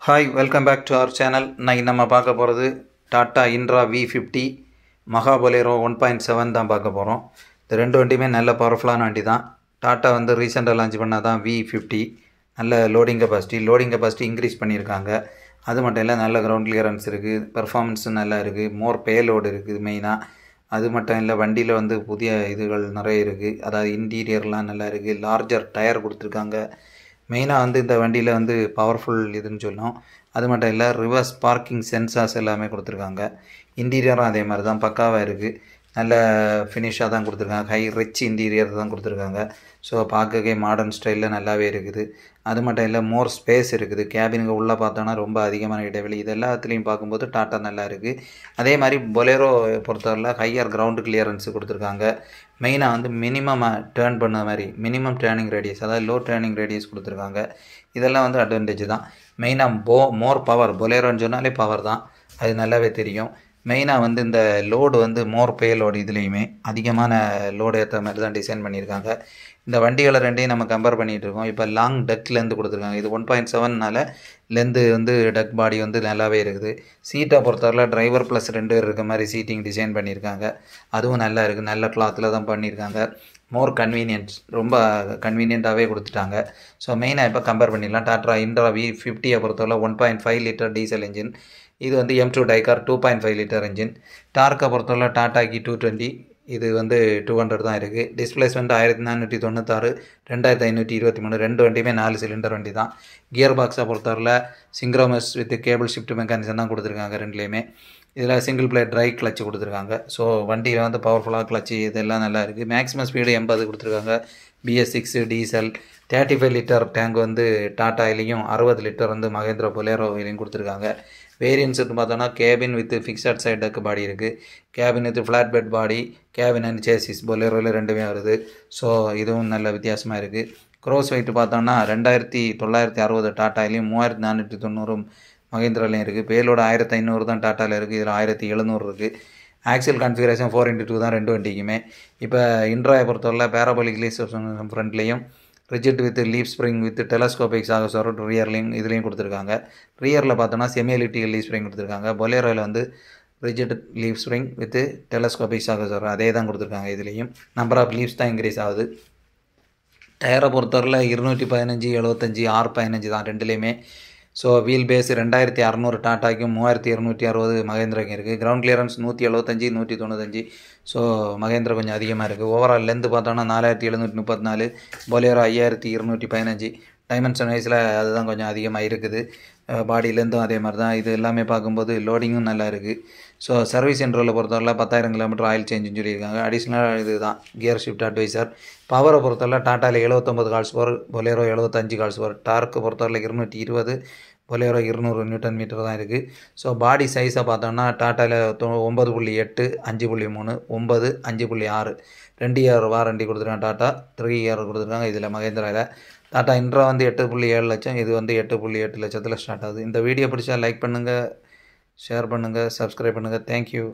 Hi, welcome back to our channel. இன்னைக்கு நம்ம பார்க்க போகிறது Tata Intra V50 Maha Bolero 1.7 தான் பார்க்க போகிறோம். இந்த ரெண்டு வண்டியுமே நல்ல பவர்ஃபுல்லான வண்டி தான். டாட்டா வந்து ரீசெண்டாக லான்ச் பண்ணால் தான் V50 நல்ல லோடிங் கெப்பாசிட்டி இன்க்ரீஸ் பண்ணியிருக்காங்க. அது மட்டும் இல்லை, நல்ல கிரவுண்ட் கிளியரன்ஸ் இருக்குது, பெர்ஃபார்மன்ஸும் நல்லா இருக்குது, மோர் பேலோடு இருக்குது மெயினாக. அது மட்டும் இல்லை, வண்டியில் வந்து புதிய இதுகள் நிறைய இருக்குது. அதாவது இன்டீரியர்லாம் நல்லா இருக்குது, லார்ஜர் டயர் கொடுத்துருக்காங்க. மெயினாக வந்து இந்த வண்டியில் வந்து பவர்ஃபுல் இதுன்னு சொல்லணும். அது மட்டும் இல்லை, ரிவர்ஸ் பார்க்கிங் சென்சார்ஸ் எல்லாமே கொடுத்துருக்காங்க. இன்டீரியரும் அதே மாதிரி தான் பக்காவாக இருக்குது. நல்ல ஃபினிஷாக தான் கொடுத்துருக்காங்க. ஹை ரிச் இன்டீரியர் தான் கொடுத்துருக்காங்க. ஸோ பார்க்கவே மாடர்ன் ஸ்டைலில் நல்லாவே இருக்குது. அது மட்டும் இல்லை, மோர் ஸ்பேஸ் இருக்குது. கேபினுக்கு உள்ளே பார்த்தோன்னா ரொம்ப அதிகமான இடைவெளி. இது எல்லாத்துலேயும் பார்க்கும்போது டாட்டா நல்லா இருக்குது. அதே மாதிரி பொலேரோ பொறுத்தவரையில் ஹையர் கிரவுண்டு கிளியரன்ஸு கொடுத்துருக்காங்க. மெயினாக வந்து மினிமமாக டேர்ன் பண்ண மாதிரி மினிமம் டேர்னிங் ரேடியஸ், அதாவது லோ டேர்னிங் ரேடியஸ் கொடுத்துருக்காங்க. இதெல்லாம் வந்து அட்வான்டேஜ் தான். மெயினாக மோர் பவர், பொலேரோன்னு சொன்னாலே பவர் தான், அது நல்லாவே தெரியும். மெயினாக வந்து இந்த லோடு வந்து மோர் பேலோடு, இதுலேயுமே அதிகமான லோடு ஏற்ற மாதிரி தான் டிசைன் பண்ணியிருக்காங்க. இந்த வண்டிகளை ரெண்டையும் நம்ம கம்பேர் பண்ணிகிட்டு இருக்கோம். இப்போ லாங் டக் லென்த்து கொடுத்துருக்காங்க. இது 1.7னால லென்த்து வந்து டக் பாடி வந்து நல்லாவே இருக்குது. சீட்டை பொறுத்தவரையில் டிரைவர் ப்ளஸ் 2 பேர் இருக்க மாதிரி சீட்டிங் டிசைன் பண்ணியிருக்காங்க. அதுவும் நல்லா இருக்குது. நல்ல கிளாத்தில் தான் பண்ணியிருக்காங்க. மோர் கன்வீனியன்ஸ், ரொம்ப கன்வீனியண்ட்டாகவே கொடுத்துட்டாங்க. ஸோ மெயினாக இப்போ கம்பேர் பண்ணிடலாம். டாட்டா இன்ட்ரா V50 பொறுத்தவரை 1.5 லிட்டர் டீசல் இன்ஜின். இது வந்து M2 டைகார் 2.5 லிட்டர் இன்ஜின். டார்க்கை பொறுத்தவரை டாட்டாக்கு 220, இது வந்து 200 தான் இருக்குது. டிஸ்பிளேஸ்மெண்ட் 1496, 2523. ரெண்டு வண்டியுமே 4 சிலிண்டர் வண்டி தான். கியர் பாக்ஸை பொறுத்தவரையில் synchromesh with cable shift mechanism தான் கொடுத்துருக்காங்க ரெண்டுலேயுமே. இதில் சிங்கிள் பிளேட் ட்ரை கிளச்சு கொடுத்துருக்காங்க. ஸோ வண்டியில் வந்து பவர்ஃபுல்லாக கிளச்சு இதெல்லாம் நல்லா இருக்குது. மேக்ஸிமம் ஸ்பீடு 80 கொடுத்துருக்காங்க. BS6 diesel. 35 லிட்டர் டேங்க் வந்து டாட்டாயிலையும், 60 லிட்டர் வந்து மகேந்திரா பொலேரோவிலையும் கொடுத்துருக்காங்க. வேரியன்ட்ஸ்னு பார்த்தோன்னா cabin with fixed side deck body இருக்குது, cabin with flat bed body, cabin and chassis பொலேரோவில் ரெண்டுமே வருது. ஸோ இதுவும் நல்ல வித்தியாசமாக இருக்குது. க்ரோஸ் வெயிட் பார்த்தோன்னா 2960 டாட்டாலையும், 3490 மகேந்திராலையும் இருக்குது. பேலோட 1500 தான் டாட்டாவில் இருக்குது, இதில் 1700 இருக்குது. ஆக்சியல் கான்ஃபிகரேஷன் 4x2 தான் ரெண்டு வண்டிக்குமே. இப்போ இன்ட்ராயை பொறுத்தவரை பேராபோலிக் லீஸ் ஃப்ரண்ட்லேயும், rigid with leaf spring with telescopic shock absorber ரியர்லையும் இதுலேயும் கொடுத்துருக்காங்க. ரியரில் பார்த்தோன்னா செமி எலிப்டிக்கல் லீஃப் ஸ்ப்ரிங் கொடுத்துருக்காங்க. பொலேரோவில் வந்து rigid leaf spring with telescopic shock absorber அதே தான் கொடுத்துருக்காங்க. இதுலேயும் நம்பர் ஆஃப் லீவ்ஸ் தான் இன்க்ரீஸ் ஆகுது. டயரை பொறுத்தவரையில் 215, 75, R15 தான் ரெண்டுலேயுமே. ஸோ வீல் பேஸ் 2600 டாட்டாக்கும், 3260 மகேந்திராக்கும் இருக்குது. Ground clearance 175, 195. ஸோ மகேந்திரா கொஞ்சம் அதிகமாக இருக்குது. ஓவரால் லென்த்து பார்த்தோன்னா 4734, பொலேரோ 5215. டைமென்ஷன் வைஸில் அதுதான் கொஞ்சம் அதிகமாக இருக்குது. பாடி லென்த்தும் அதே மாதிரி தான். இது எல்லாமே பார்க்கும்போது லோடிங்கும் நல்லா இருக்குது. ஸோ சர்வீஸ் இன்டர்வலை பொறுத்தவரை 10,000 கிலோமீட்டர் ஆயில் சேஞ்சுன்னு சொல்லியிருக்காங்க. அடிஷ்னலாக இது தான் கியர் ஷிஃப்ட் அட்வைசர். பவரை பொறுத்தவரை டாட்டாவில் 79 கால்ஸ் பவர், பொலேரோ 75 கால்ஸ் பவர். டார்க்கு பொறுத்தவரை 220, பொலேரோ 200 நியூட்டன் மீட்டர் தான் இருக்குது. ஸோ பாடி சைஸை பார்த்தோம்னா டாட்டாவில் 9.8, 5.3, 9, 5.6. 2 இயர் வாரண்டி கொடுத்துருக்காங்க. டாட்டா 3 இயர் கொடுத்துருக்காங்க. இதில் மகேந்திராவில் டாட்டா இன்ட்ரா வந்து 8.7 லட்சம், இது வந்து 8.8 லட்சத்தில் ஸ்டார்ட் ஆகுது. இந்த வீடியோ பிடிச்சா லைக் பண்ணுங்கள், ஷேர் பண்ணுங்கள், சப்ஸ்கிரைப் பண்ணுங்கள். தேங்க்யூ.